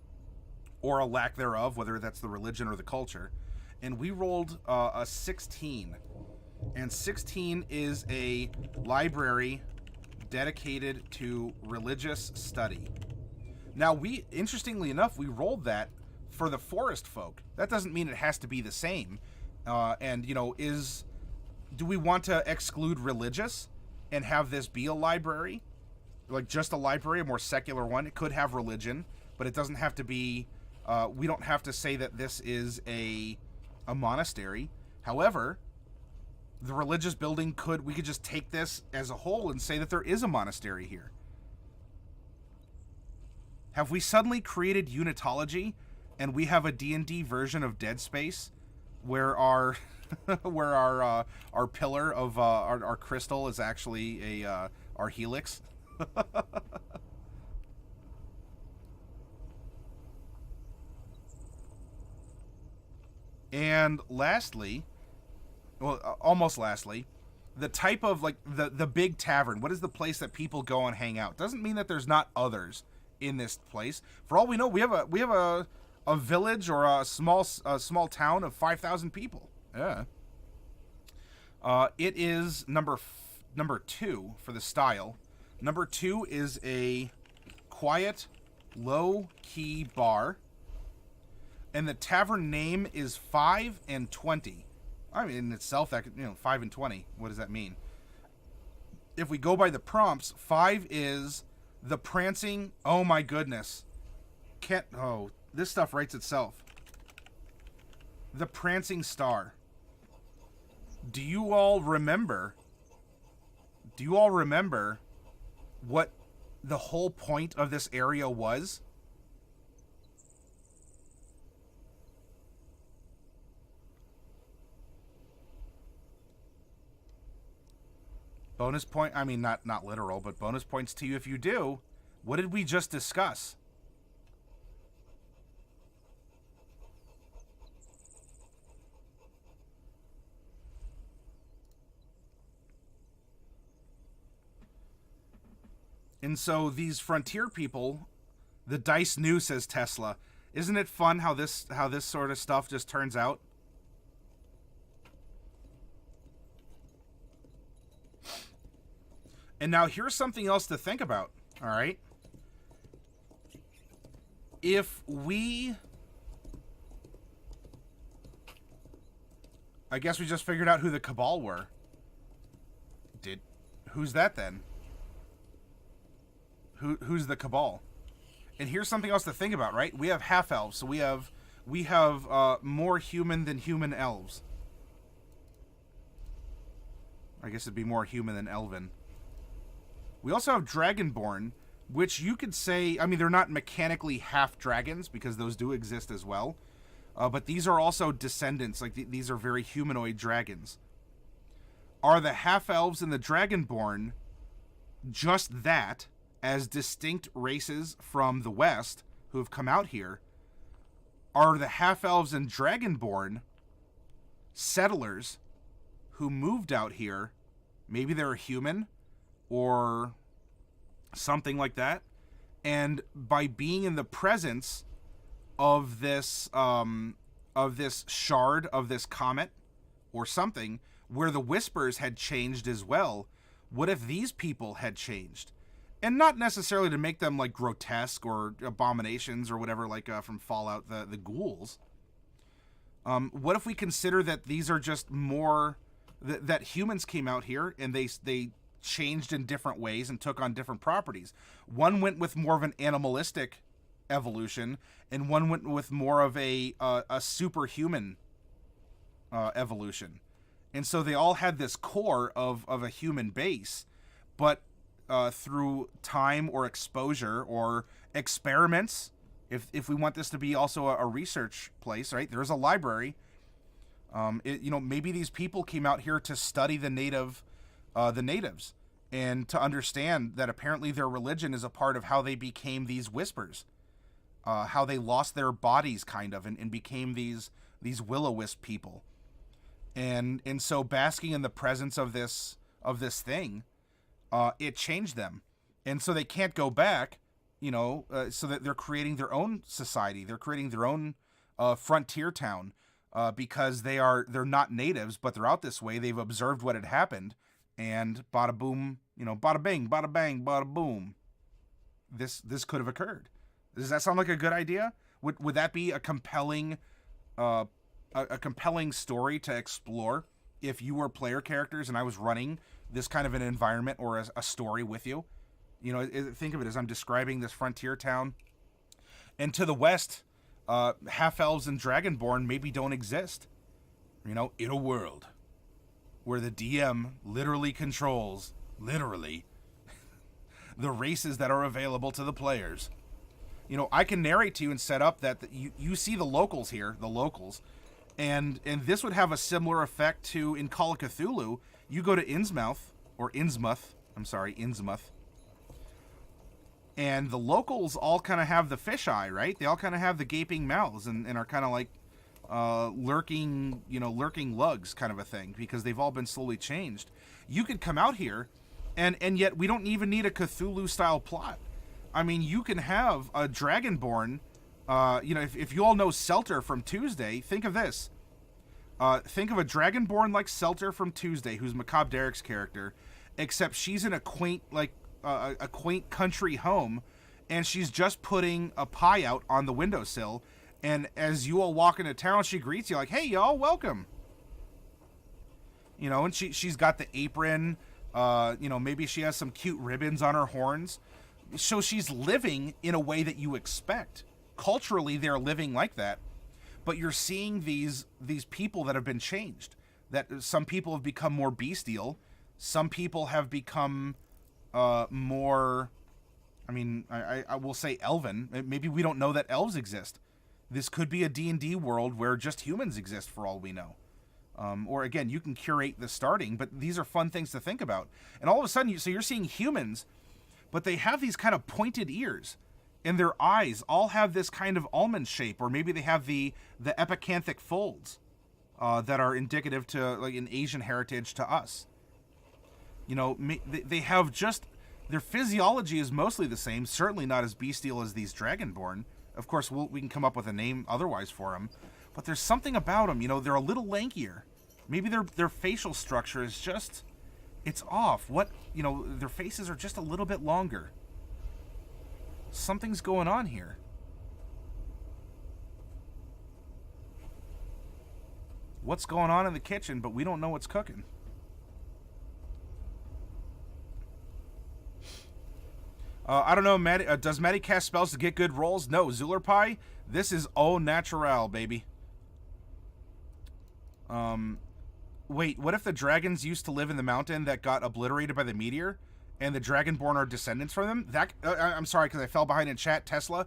or a lack thereof, whether that's the religion or the culture. And we rolled a 16, and 16 is a library dedicated to religious study. Now, interestingly enough, we rolled that for the forest folk. That doesn't mean it has to be the same. Do we want to exclude religious and have this be a library? Like just a library, a more secular one? It could have religion, but it doesn't have to be, we don't have to say that this is a monastery. However, the religious building we could just take this as a whole and say that there is a monastery here. Have we suddenly created unitology, and we have a D&D version of Dead Space, where our our pillar of our crystal is actually our helix? And lastly, almost lastly, the type of the big tavern. What is the place that people go and hang out? Doesn't mean that there's not others in this place. For all we know, we have a a village or a small town of 5,000 people. Yeah. It is number 2 for the style. Number 2 is a quiet, low-key bar. And the tavern name is 5 and 20. I mean, in itself, that could, 5 and 20. What does that mean? If we go by the prompts, 5 is the prancing. Oh my goodness. This stuff writes itself. The prancing star. Do you all remember what the whole point of this area was? Bonus point, I mean, not literal, but bonus points to you if you do. What did we just discuss? And so these frontier people, the dice knew, says Tesla. Isn't it fun how this sort of stuff just turns out? And now here's something else to think about, all right? If we... I guess we just figured out who the Cabal were. Who's that then? Who's the Cabal? And here's something else to think about, right? We have half-elves, so we have more human than human elves. I guess it'd be more human than elven. We also have Dragonborn, which you could say, I mean, they're not mechanically half dragons, because those do exist as well. But these are also descendants, like these are very humanoid dragons. Are the half-elves and the Dragonborn just that, as distinct races from the West who have come out here? Are the half-elves and Dragonborn settlers who moved out here? Maybe they're human or something like that, and by being in the presence of this shard of this comet or something where the whispers had changed as well, what if these people had changed? And not necessarily to make them like grotesque or abominations or whatever, like from Fallout, the ghouls. What if we consider that these are just more that humans came out here and they changed in different ways and took on different properties? One went with more of an animalistic evolution, and one went with more of a superhuman evolution. And so they all had this core of a human base, but through time or exposure or experiments, if we want this to be also a research place, right? There's a library. Maybe these people came out here to study the natives, and to understand that apparently their religion is a part of how they became these whispers, how they lost their bodies kind of and became these will-o-wisp people. And so basking in the presence of this thing, it changed them. And so they can't go back, so that they're creating their own society. They're creating their own frontier town, because they're not natives, but they're out this way. They've observed what had happened, and bada boom, bada bing, bada bang, bada boom. This could have occurred. Does that sound like a good idea? Would that be a compelling story to explore if you were player characters and I was running this kind of an environment or a story with you? Think of it as I'm describing this frontier town, and to the west, half-elves and Dragonborn maybe don't exist. In a world where the DM literally controls, the races that are available to the players. I can narrate to you and set up that you see the locals here, and this would have a similar effect to in Call of Cthulhu. You go to Innsmouth, and the locals all kind of have the fisheye, right? They all kind of have the gaping mouths and are kind of like lurking lugs kind of a thing, because they've all been slowly changed. You could come out here, and yet we don't even need a Cthulhu-style plot. I mean, you can have a Dragonborn if you all know Selter from Tuesday, think of this. Think of a dragonborn like Selter from Tuesday, who's Macabre Derek's character, except she's in a quaint, a quaint country home, and she's just putting a pie out on the windowsill, and as you all walk into town, she greets you like, "Hey, y'all, welcome." And she's got the apron, maybe she has some cute ribbons on her horns. So she's living in a way that you expect. Culturally, they're living like that. But you're seeing these people that have been changed. That some people have become more bestial. Some people have become more, I will say elven. Maybe we don't know that elves exist. This could be a D&D world where just humans exist for all we know. Or again, you can curate the starting, but these are fun things to think about. And all of a sudden, you're seeing humans, but they have these kind of pointed ears. And their eyes all have this kind of almond shape, or maybe they have the epicanthic folds that are indicative to like an Asian heritage to us. They have just, their physiology is mostly the same, certainly not as bestial as these dragonborn. Of course, we can come up with a name otherwise for them, but there's something about them. They're a little lankier. Maybe their facial structure is just, it's off. Their faces are just a little bit longer. Something's going on here. What's going on in the kitchen, but we don't know what's cooking. I don't know, Maddie, does Maddie cast spells to get good rolls? No, Zulerpie, this is au natural, baby. Wait, what if the dragons used to live in the mountain that got obliterated by the meteor? And the Dragonborn are descendants from them. I'm sorry because I fell behind in chat. Tesla.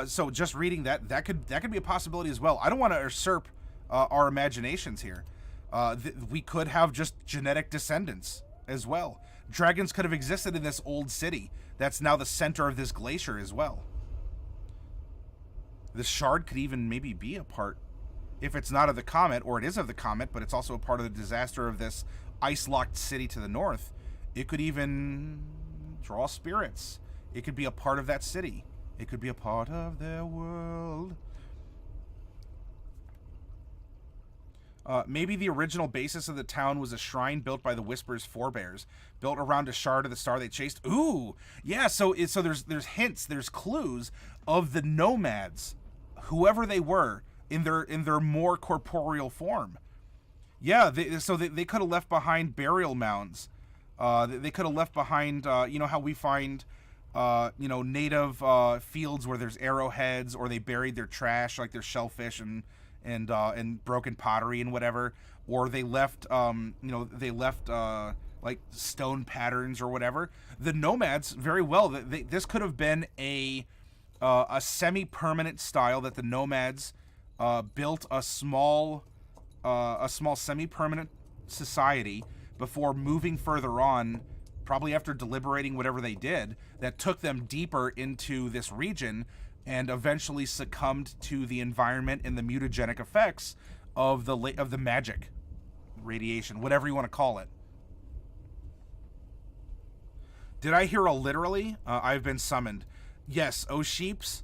So just reading that could be a possibility as well. I don't want to usurp our imaginations here. We could have just genetic descendants as well. Dragons could have existed in this old city that's now the center of this glacier as well. This shard could even maybe be a part, if it's not of the comet, or it is of the comet, but it's also a part of the disaster of this ice-locked city to the north. It could even draw spirits. It could be a part of that city. It could be a part of their world. Maybe the original basis of the town was a shrine built by the Whisper's forebears, built around a shard of the star they chased. Ooh, yeah. So there's hints, there's clues of the nomads, whoever they were, in their more corporeal form. Yeah. They could have left behind burial mounds. They could have left behind, how we find, native fields where there's arrowheads, or they buried their trash, like their shellfish and broken pottery and whatever, or they left, like stone patterns or whatever. The nomads, very well, this could have been a semi-permanent style that the nomads built a small semi-permanent society before moving further on, probably after deliberating whatever they did, that took them deeper into this region and eventually succumbed to the environment and the mutagenic effects of the magic radiation, whatever you want to call it. Did I hear a literally? I've been summoned. Yes, oh sheeps,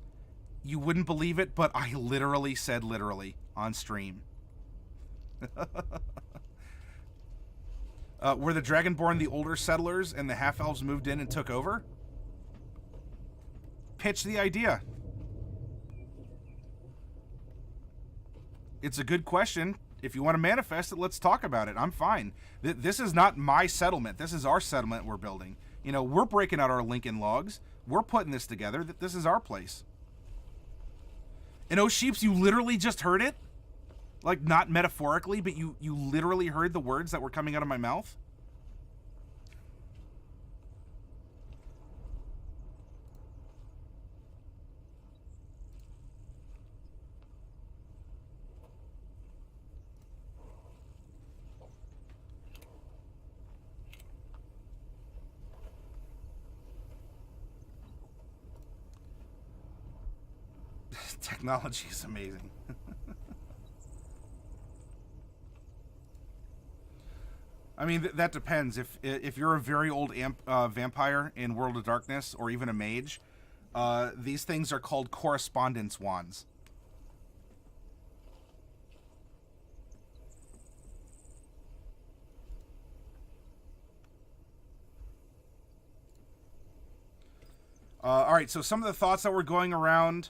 you wouldn't believe it, but I literally said literally on stream. Were the Dragonborn the older settlers and the half-elves moved in and took over? Pitch the idea. It's a good question. If you want to manifest it, let's talk about it. I'm fine. This is not my settlement. This is our settlement we're building. We're breaking out our Lincoln logs. We're putting this together. This is our place. And oh sheeps, you literally just heard it? Like, not metaphorically, but you literally heard the words that were coming out of my mouth? Technology is amazing. I mean, that depends. If you're a very old vampire in World of Darkness, or even a mage, These things are called correspondence wands. All right, so some of the thoughts that were going around.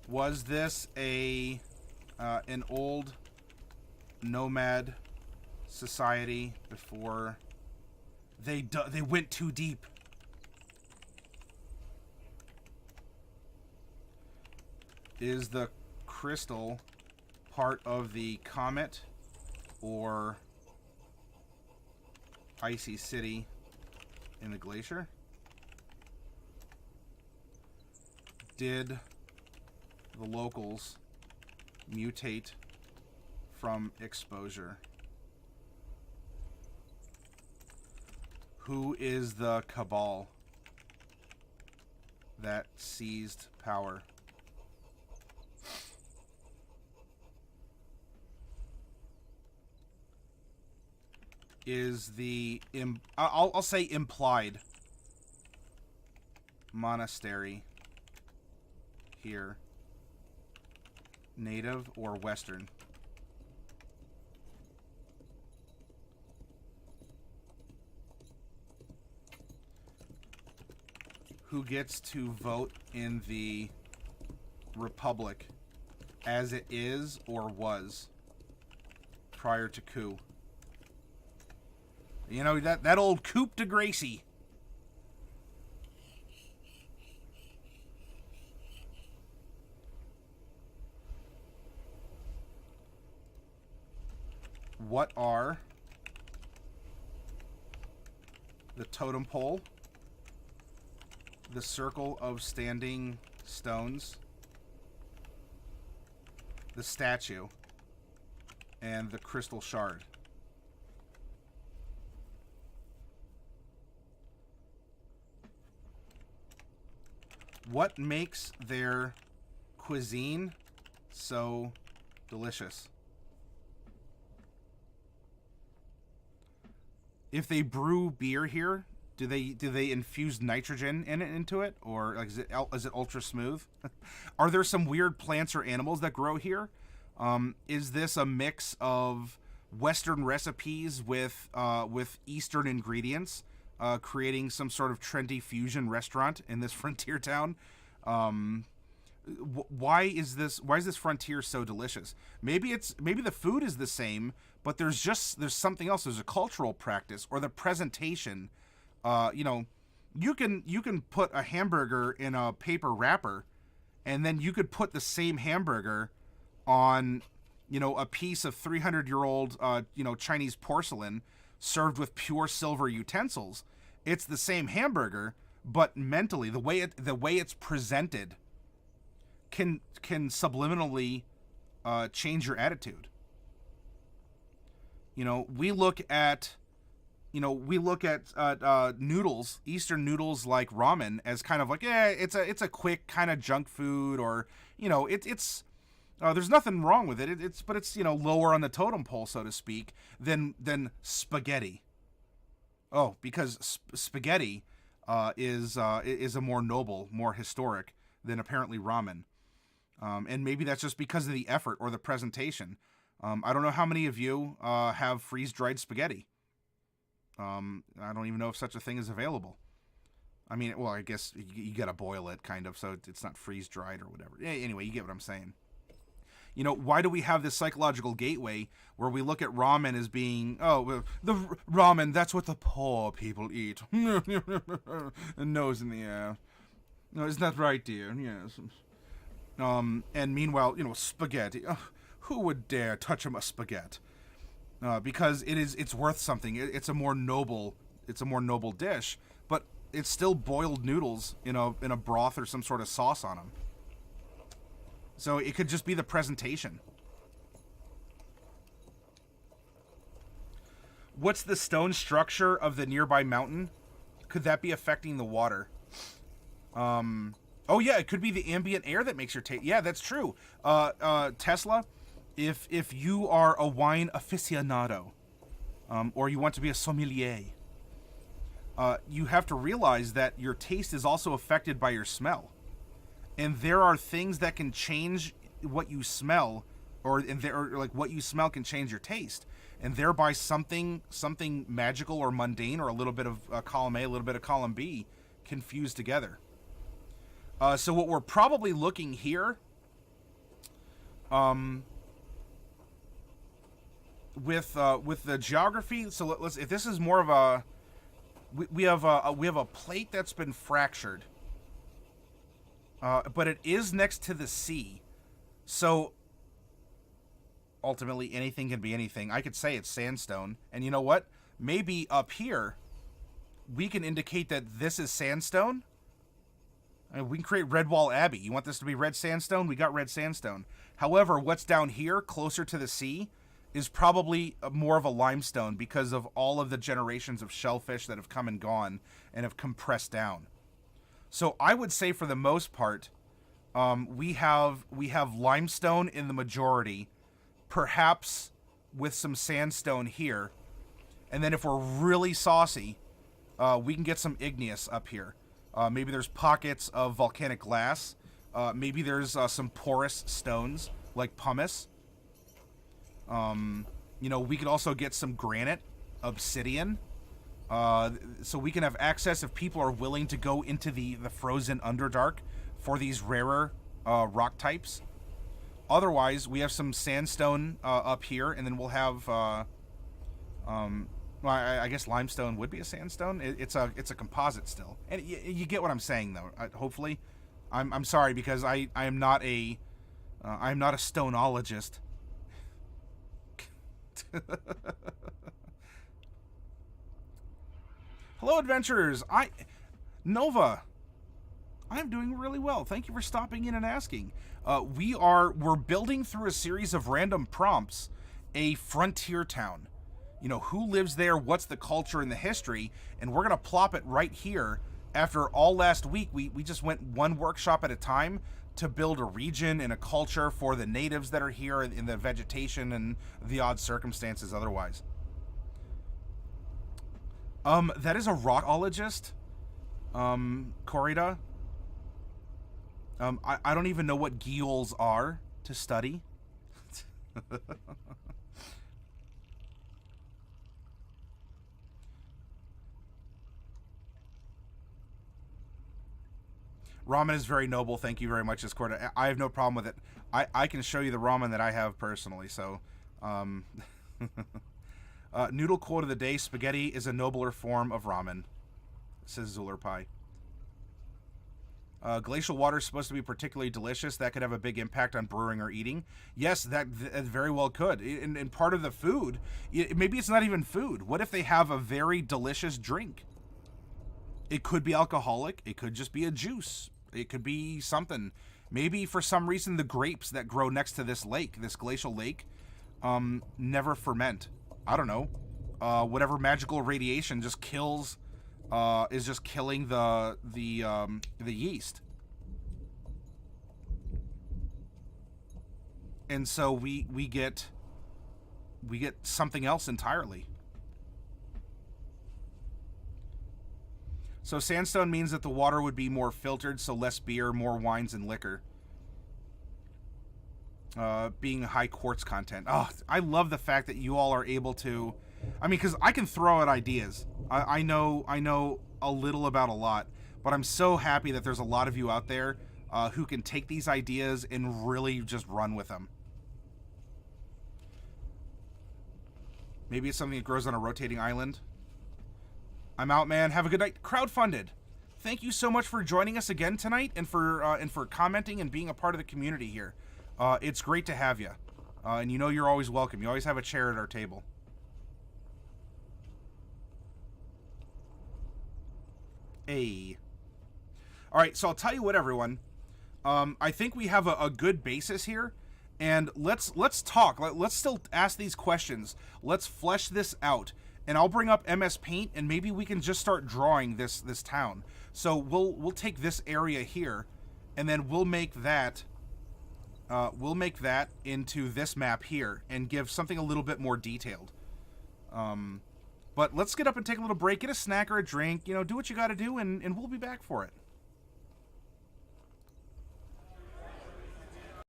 Was this an old nomad society before they went too deep? Is the crystal part of the comet or icy city in the glacier? Did the locals mutate from exposure? Who is the cabal that seized power? Is the I'll say implied monastery here native or Western? Who gets to vote in the Republic as it is or was prior to coup? You know, that old coup de Gracie. What are the totem pole, the circle of standing stones, the statue, and the crystal shard? What makes their cuisine so delicious? If they brew beer here, do they infuse nitrogen into it, or like, is it ultra smooth? Are there some weird plants or animals that grow here? Is this a mix of Western recipes with Eastern ingredients, creating some sort of trendy fusion restaurant in this frontier town? Why is this frontier so delicious? Maybe the food is the same, but there's something else. There's a cultural practice or the presentation. You can put a hamburger in a paper wrapper, and then you could put the same hamburger on, a piece of 300-year-old Chinese porcelain served with pure silver utensils. It's the same hamburger, but mentally the way it's presented can subliminally change your attitude. We look at noodles, Eastern noodles like ramen, as kind of like, it's a quick kind of junk food, or it's there's nothing wrong with it. But it's lower on the totem pole, so to speak, than spaghetti. Oh, because spaghetti is a more noble, more historic than apparently ramen. And maybe that's just because of the effort or the presentation. I don't know how many of you have freeze-dried spaghetti. I don't even know if such a thing is available. I mean, well, I guess you gotta boil it, kind of, so it's not freeze-dried or whatever. Anyway, you get what I'm saying. Why do we have this psychological gateway where we look at ramen as being, the ramen, that's what the poor people eat. Nose in the air. No, isn't that right, dear? Yes. And meanwhile, spaghetti. Who would dare touch a spaghetti? Because it's worth something. It's a more noble dish, but it's still boiled noodles in a broth or some sort of sauce on them. So it could just be the presentation. What's the stone structure of the nearby mountain? Could that be affecting the water? Oh yeah, it could be the ambient air that makes your taste. Yeah, that's true. Tesla, if you are a wine aficionado, or you want to be a sommelier, you have to realize that your taste is also affected by your smell, and there are things that can change what you smell, or like what you smell can change your taste, and thereby something magical or mundane, or a little bit of column A, a little bit of column B, confused together. So what we're probably looking here, with the geography. So let's, if this is more of a, we have a plate that's been fractured, but it is next to the sea, so ultimately anything can be anything. I could say it's sandstone, and you know what? Maybe up here we can indicate that this is sandstone. I mean, we can create Redwall Abbey. You want this to be red sandstone? We got red sandstone. However, what's down here, closer to the sea, is probably more of a limestone because of all of the generations of shellfish that have come and gone and have compressed down. So I would say for the most part, we have limestone in the majority, perhaps with some sandstone here, and then if we're really saucy, we can get some igneous up here. Maybe there's pockets of volcanic glass. Maybe there's some porous stones like pumice. You know, we could also get some granite, obsidian. So we can have access if people are willing to go into the frozen Underdark for these rarer rock types. Otherwise, we have some sandstone up here, and then we'll have. Well, I guess limestone would be a sandstone. It's a composite still, and you get what I'm saying though. Hopefully, I'm sorry because I am not a I'm not a stoneologist. Hello, adventurers. Nova. I'm doing really well. Thank you for stopping in and asking. We're building through a series of random prompts a frontier town. You know, who lives there, what's the culture and the history, and we're going to plop it right here. After all last week, we just went one workshop at a time to build a region and a culture for the natives that are here in the vegetation and the odd circumstances otherwise. That is a rockologist, Corrida. I don't even know what guiles are to study. Ramen is very noble. Thank you very much, Discord. I have no problem with it. I can show you the ramen that I have personally. So, noodle quote of the day: spaghetti is a nobler form of ramen, says Zuler Pie. Glacial water is supposed to be particularly delicious. That could have a big impact on brewing or eating. Yes, that very well could. And part of the food, maybe it's not even food. What if they have a very delicious drink? It could be alcoholic. It could just be a juice. It could be something. Maybe for some reason the grapes that grow next to this lake, this glacial lake, never ferment. I don't know. Whatever magical radiation just kills, is just killing the yeast. And so we get something else entirely. So sandstone means that the water would be more filtered, so less beer, more wines and liquor. Being high quartz content. Oh, I love the fact that you all are able to... I mean, because I can throw out ideas. I know a little about a lot, but I'm so happy that there's a lot of you out there who can take these ideas and really just run with them. Maybe it's something that grows on a rotating island. I'm out, man. Have a good night. Crowdfunded. Thank you so much for joining us again tonight, and for commenting and being a part of the community here. It's great to have you, and you know you're always welcome. You always have a chair at our table. Hey. All right, so I'll tell you what, everyone. I think we have a good basis here, and let's talk. Let's still ask these questions. Let's flesh this out. And I'll bring up MS Paint, and maybe we can just start drawing this town. So we'll take this area here, and then we'll make that into this map here, and give something a little bit more detailed. But let's get up and take a little break, get a snack or a drink, do what you got to do, and we'll be back for it.